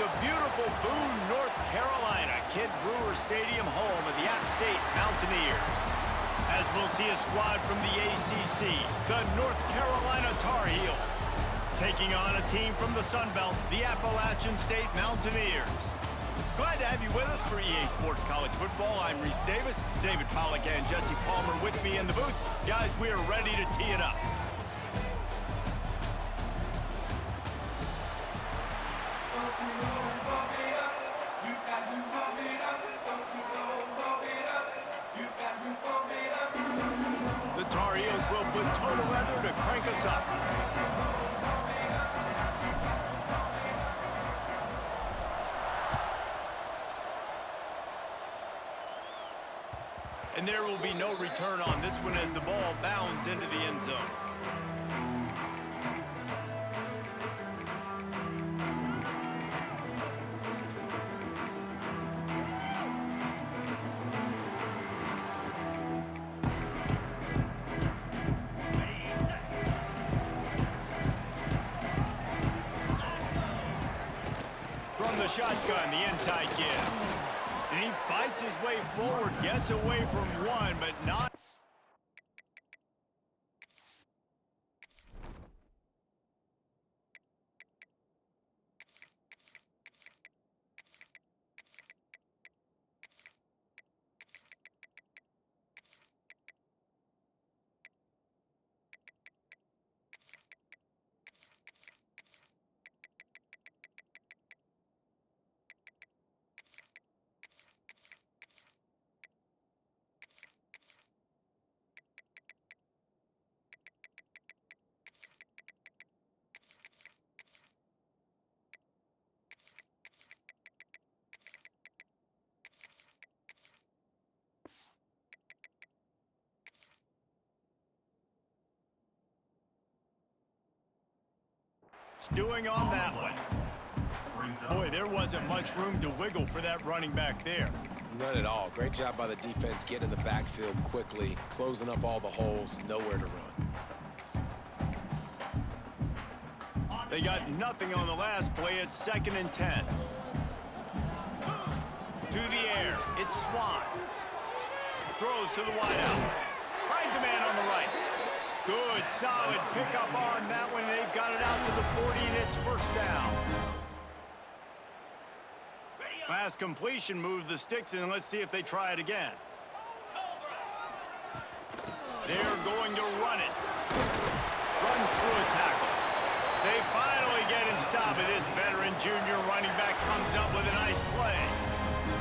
to beautiful Boone, North Carolina, Kidd Brewer Stadium, home of the App State Mountaineers. As we'll see a squad from the ACC, the North Carolina Tar Heels, taking on a team from the Sun Belt, the Appalachian State Mountaineers. Glad to have you with us for EA Sports College Football. I'm Reese Davis, David Pollack and Jesse Palmer with me in the booth. Guys, we are ready to tee it up. The Tar Heels will put total weather to crank us up. And there will be no return on this one as the ball bounds into the end zone. From the shotgun, the inside give. And he fights his way forward, gets away from one, but not. Doing on that one. Boy, there wasn't much room to wiggle for that running back there. None at all. Great job by the defense getting in the backfield quickly, closing up all the holes, nowhere to run. They got nothing on the last play. It's 2nd and 10. To the air, it's Swan. Throws to the wideout. Finds a man on the right. Good, solid pickup on that one. They've got it out to the 40, and it's first down. Last completion moved the sticks, and let's see if they try it again. They're going to run it. Runs through a tackle. They finally get him stopped, and this veteran junior running back comes up with a nice play.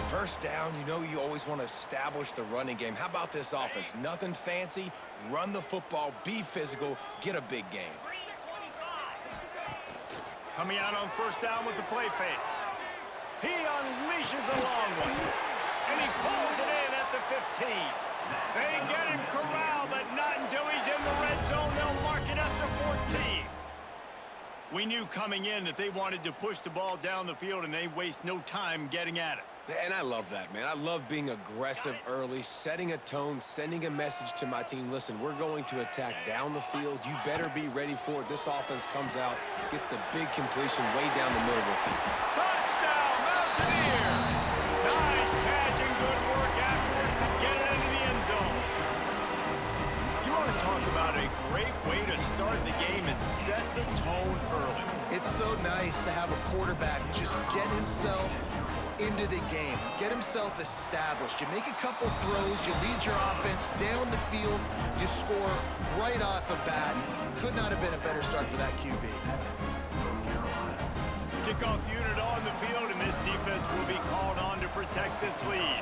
First down, you know you always want to establish the running game. How about this offense? Nothing fancy. Run the football, be physical, get a big gain. Coming out on first down with the play fake. He unleashes a long one. And he pulls it in at the 15. They get him corralled, but not until he's in the red zone. They'll mark it up to 14. We knew coming in that they wanted to push the ball down the field, and they waste no time getting at it. And I love that, man. I love being aggressive early, setting a tone, sending a message to my team. Listen, we're going to attack down the field. You better be ready for it. This offense comes out, gets the big completion way down the middle of the field. Touchdown, Mountaineers! Nice catch and good work afterwards to get it into the end zone. You want to talk about a great way to start the game and set the tone early. It's so nice to have a quarterback just get himself into the game, get himself established. You make a couple throws, you lead your offense down the field, you score right off the bat. Could not have been a better start for that QB. Kickoff unit on the field, and this defense will be called on to protect this lead.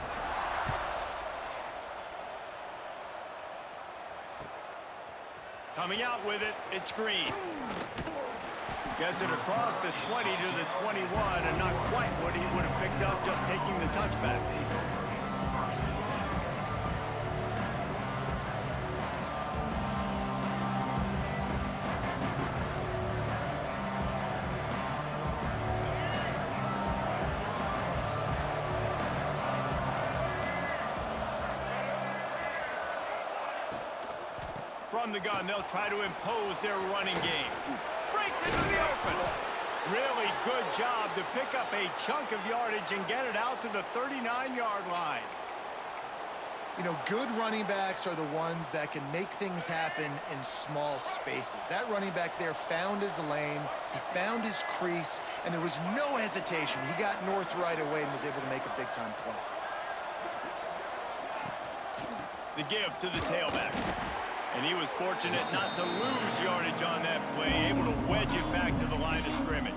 Coming out with it, it's Green. Gets it across the 20 to the 21, and not quite what he would have picked up just taking the touchback. From the gun, they'll try to impose their running game. Breaks into the open. Really good job to pick up a chunk of yardage and get it out to the 39-yard line. You know, good running backs are the ones that can make things happen in small spaces. That running back there found his lane, he found his crease, and there was no hesitation. He got north right away and was able to make a big-time play. The give to the tailback. And he was fortunate not to lose yardage on that play, able to wedge it back to the line of scrimmage.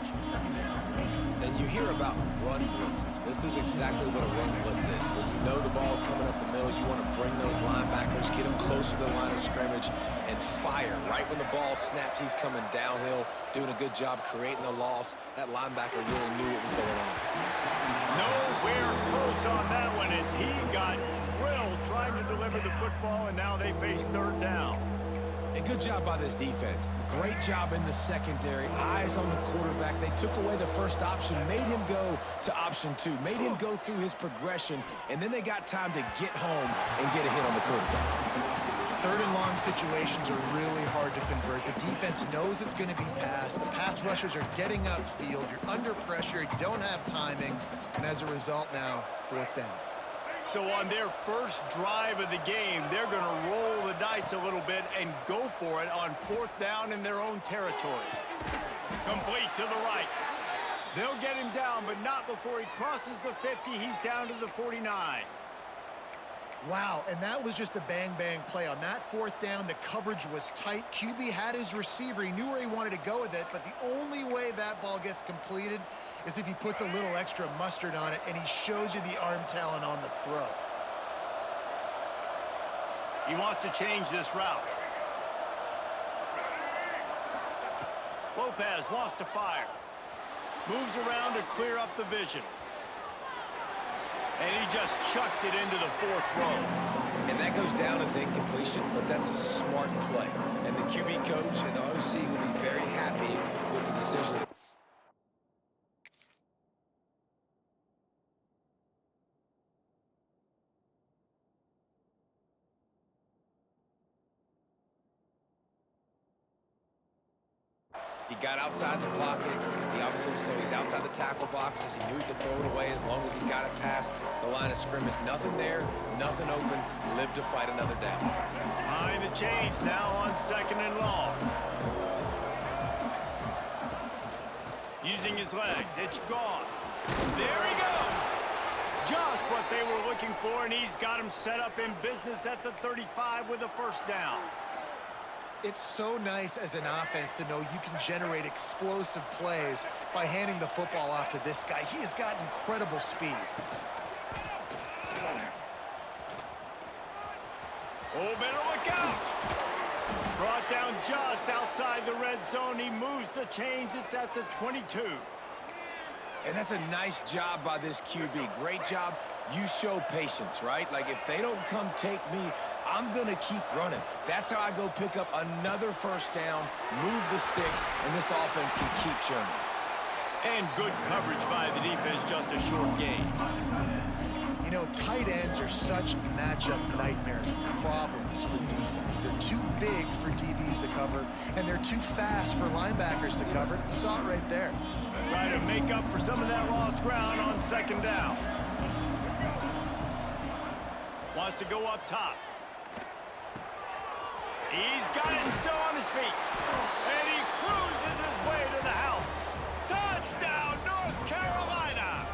And you hear about run blitzes. This is exactly what a run blitz is. When you know the ball's coming up the middle, you want to bring those linebackers, get them closer to the line of scrimmage, and fire. Right when the ball snapped, he's coming downhill, doing a good job creating the loss. That linebacker really knew what was going on. Nowhere close on that one as he got drilled trying to deliver the football, and now they face third down. And good job by this defense. Great job in the secondary. Eyes on the quarterback. They took away the first option, made him go to option 2, made him go through his progression, and then they got time to get home and get a hit on the quarterback. Third and long situations are really hard to convert. The defense knows it's going to be passed. The pass rushers are getting upfield. You're under pressure. You don't have timing. And as a result now, fourth down. So on their first drive of the game, they're going to roll the dice a little bit and go for it on fourth down in their own territory. Complete to the right. They'll get him down, but not before he crosses the 50. He's down to the 49. Wow, and that was just a bang-bang play. On that fourth down, the coverage was tight. QB had his receiver. He knew where he wanted to go with it, but the only way that ball gets completed is if he puts a little extra mustard on it, and he shows you the arm talent on the throw. He wants to change this route. Lopez wants to fire. Moves around to clear up the vision. And he just chucks it into the fourth row. And that goes down as incompletion, but that's a smart play. And the QB coach and the OC will be very happy with the decision. He got outside the pocket. He obviously saw he's outside the tackle boxes. He knew he could throw it away as long as he got it past the line of scrimmage. Nothing there, nothing open. Lived to fight another down. Behind the chains now on second and long. Using his legs, it's Gauze. There he goes. Just what they were looking for, and he's got him set up in business at the 35 with a first down. It's so nice as an offense to know you can generate explosive plays by handing the football off to this guy. He has got incredible speed. Oh, better look out. Brought down just outside the red zone. He moves the chains. It's at the 22. And that's a nice job by this QB. Great job. You show patience, right? Like, if they don't come take me, I'm going to keep running. That's how I go pick up another first down, move the sticks, and this offense can keep churning. And good coverage by the defense, just a short gain. You know, tight ends are such matchup nightmares and problems for defense. They're too big for DBs to cover, and they're too fast for linebackers to cover. You saw it right there. Trying to make up for some of that lost ground on second down. Wants to go up top. He's got it still on his feet. And he cruises his way to the house. Touchdown, North Carolina!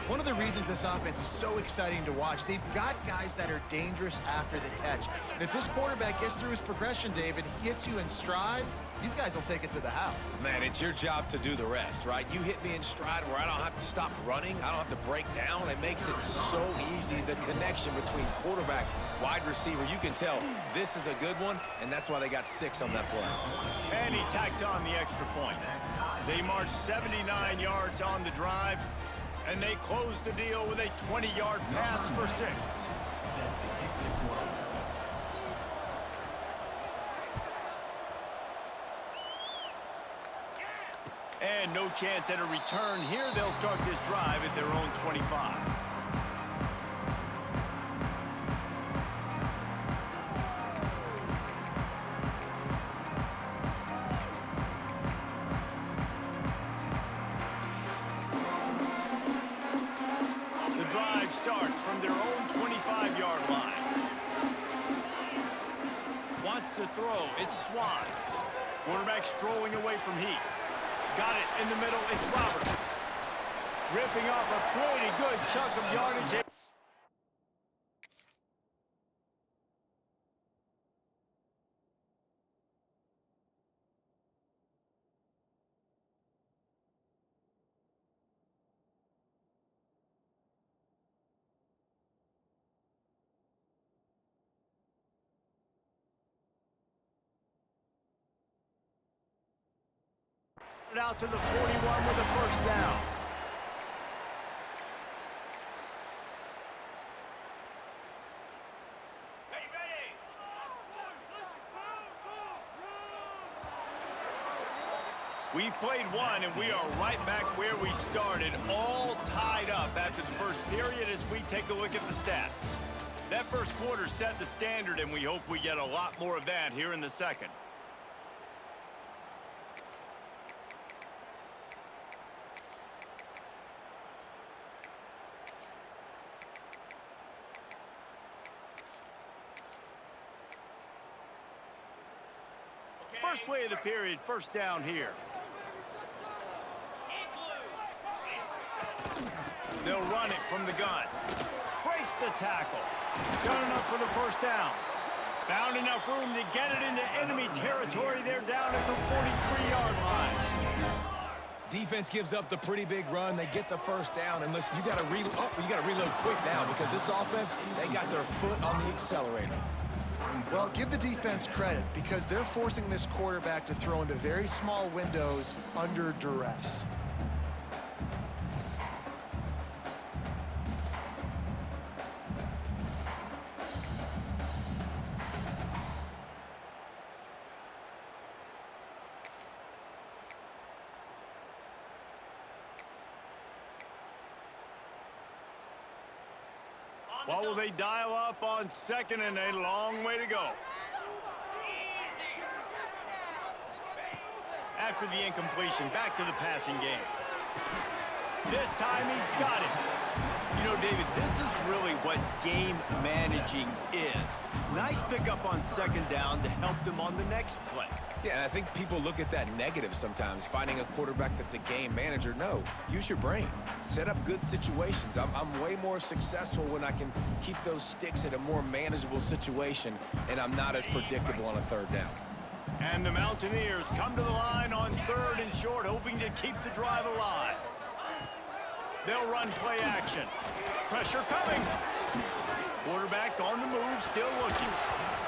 One of the reasons this offense is so exciting to watch, they've got guys that are dangerous after the catch. And if this quarterback gets through his progression, David, hits you in stride, these guys will take it to the house. Man, it's your job to do the rest, right? You hit me in stride where I don't have to stop running. I don't have to break down. It makes it so easy. The connection between quarterback, wide receiver, you can tell this is a good one, and that's why they got 6 on that play. And he tacks on the extra point. They marched 79 yards on the drive, and they closed the deal with a 20-yard pass for 6. And no chance at a return here. They'll start this drive at their own 25. to throw. It's Swan. Quarterback strolling away from Heath. Got it in the middle. It's Roberts. Ripping off a pretty good chunk of yardage. Out to the 41 with a first down. We've played one, and we are right back where we started, all tied up after the first period as we take a look at the stats. That first quarter set the standard, and we hope we get a lot more of that here in the second. First play of the period, first down here. They'll run it from the gun. Breaks the tackle. Done enough for the first down. Found enough room to get it into enemy territory. They're down at the 43-yard line. Defense gives up the pretty big run. They get the first down. And listen, you got to reload quick now because this offense, they got their foot on the accelerator. Well, give the defense credit because they're forcing this quarterback to throw into very small windows under duress. What will they dial up on second and a long way to go? After the incompletion, back to the passing game. This time he's got it. You know, David, this is really what game managing is. Nice pickup on second down to help them on the next play. Yeah, and I think people look at that negative sometimes, finding a quarterback that's a game manager. No, use your brain. Set up good situations. I'm way more successful when I can keep those sticks at a more manageable situation, and I'm not as predictable on a third down. And the Mountaineers come to the line on third and short, hoping to keep the drive alive. They'll run play action. Pressure coming. Quarterback on the move, still looking.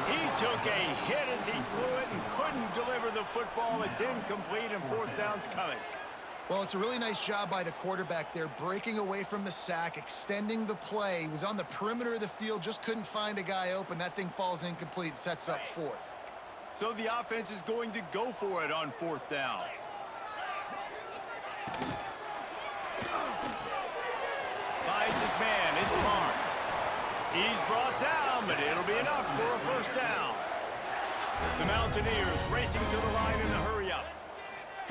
He took a hit as he threw it and couldn't deliver the football. It's incomplete and fourth down's coming. Well, it's a really nice job by the quarterback there, breaking away from the sack, extending the play. He was on the perimeter of the field, just couldn't find a guy open. That thing falls incomplete, sets up fourth. So the offense is going to go for it on fourth down. Finds his man. It's Barnes. He's brought down, but it'll be enough for a first down. The Mountaineers racing to the line in the hurry-up.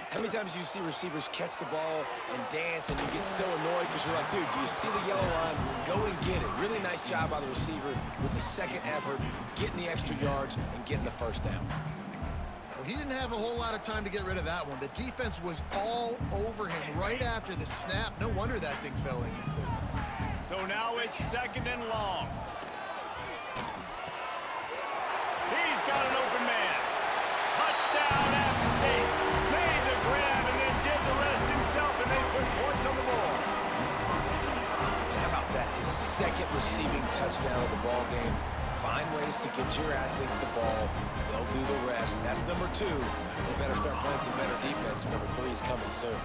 How many times do you see receivers catch the ball and dance, and you get so annoyed because you're like, dude, do you see the yellow line? Go and get it. Really nice job by the receiver with the second effort, getting the extra yards and getting the first down. Well, he didn't have a whole lot of time to get rid of that one. The defense was all over him right after the snap. No wonder that thing fell incomplete. So now it's second and long. He's got an open man. Touchdown, App State. Made the grab and then did the rest himself, and they put points on the board. How about that? His second receiving touchdown of the ball game. Find ways to get your athletes the ball. They'll do the rest. That's number 2. They better start playing some better defense. Number 3 is coming soon.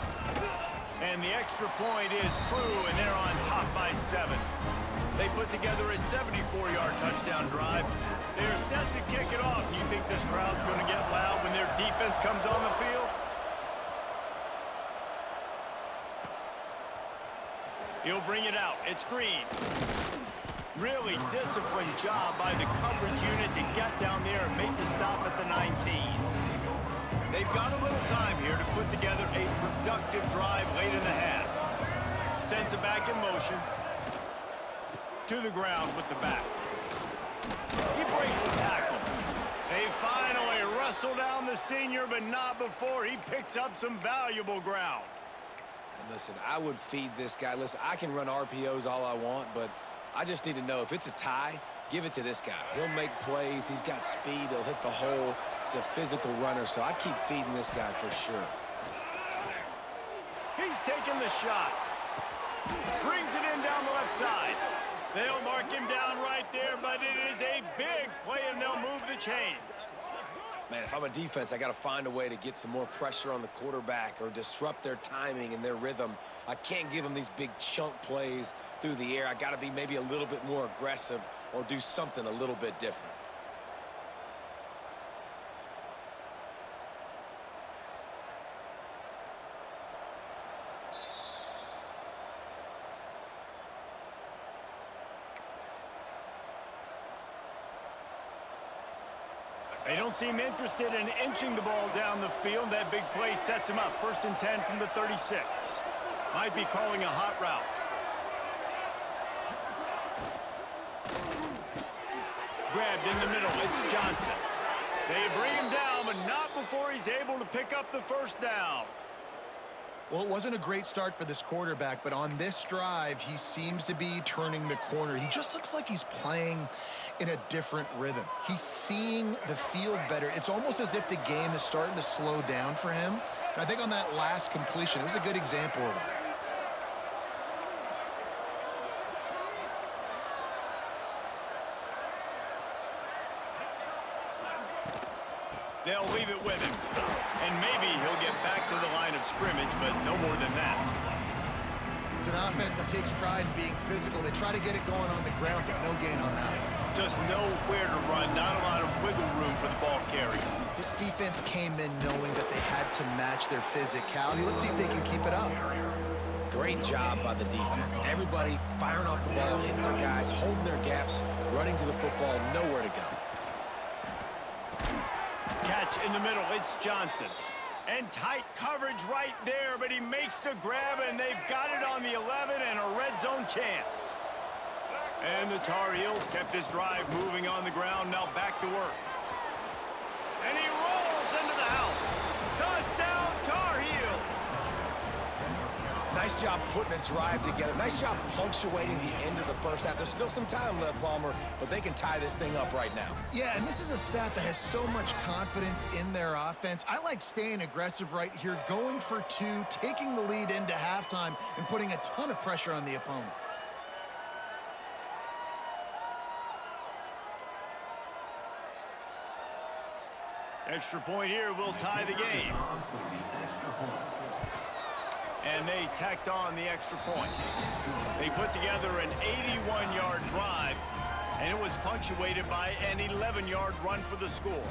And the extra point is true, and they're on top by 7. They put together a 74-yard touchdown drive. They're set to kick it off. You think this crowd's going to get loud when their defense comes on the field? He'll bring it out. It's Green. Really disciplined job by the coverage unit to get down there and make the stop at the 19. They've got a little time here to put together a productive drive late in the half. Sends it back in motion. To the ground with the back. He breaks the tackle. They finally wrestle down the senior, but not before he picks up some valuable ground. And listen, I would feed this guy. Listen, I can run RPOs all I want, but I just need to know if it's a tie, give it to this guy. He'll make plays. He's got speed. He'll hit the hole. He's a physical runner, so I'd keep feeding this guy for sure. He's taking the shot. Brings it in down the left side. They'll mark him down right there, but it is a big play, and they'll move the chains. Man, if I'm a defense, I got to find a way to get some more pressure on the quarterback or disrupt their timing and their rhythm. I can't give them these big chunk plays through the air. I got to be maybe a little bit more aggressive or do something a little bit different. They don't seem interested in inching the ball down the field. That big play sets him up. 1st and 10 from the 36. Might be calling a hot route. Grabbed in the middle. It's Johnson. They bring him down, but not before he's able to pick up the 1st down. Well, it wasn't a great start for this quarterback, but on this drive, he seems to be turning the corner. He just looks like he's playing in a different rhythm. He's seeing the field better. It's almost as if the game is starting to slow down for him. And I think on that last completion, it was a good example of that. They'll leave it with him. And maybe he'll get back to the line of scrimmage, but no more than that. It's an offense that takes pride in being physical. They try to get it going on the ground, but no gain on that. Just nowhere to run, not a lot of wiggle room for the ball carrier. This defense came in knowing that they had to match their physicality. Let's see if they can keep it up. Great job by the defense. Everybody firing off the ball, hitting their guys, holding their gaps, running to the football, nowhere to go. Catch in the middle, it's Johnson. And tight coverage right there, but he makes the grab, and they've got it on the 11 and a red zone chance. And the Tar Heels kept this drive moving on the ground, now back to work. And he rolls into the house. Touchdown, Tar Heels! Nice job putting a drive together. Nice job punctuating the end of the 1st half. There's still some time left, Palmer, but they can tie this thing up right now. Yeah, and this is a stat that has so much confidence in their offense. I like staying aggressive right here, going for 2, taking the lead into halftime, and putting a ton of pressure on the opponent. Extra point here will tie the game. And they tacked on the extra point. They put together an 81-yard drive, and it was punctuated by an 11-yard run for the score.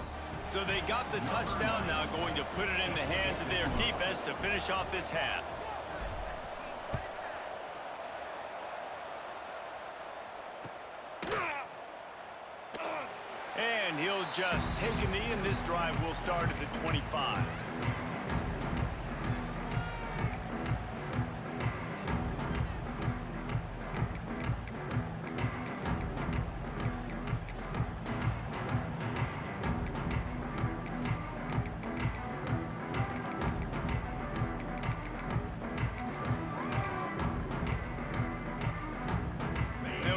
So they got the touchdown, now going to put it in the hands of their defense to finish off this half. And he'll just take a knee, and this drive will start at the 25.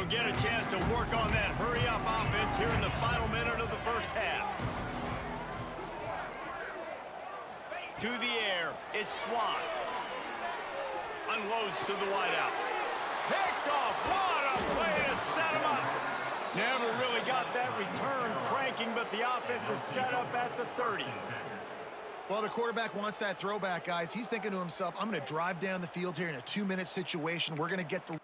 Get a chance to work on that hurry-up offense here in the final minute of the 1st half. To the air, it's Swan. Unloads to the wideout. Picked off, what a play to set him up. Never really got that return cranking, but the offense is set up at the 30. Well, the quarterback wants that throwback, guys. He's thinking to himself, I'm going to drive down the field here in a 2-minute situation. We're going to get the...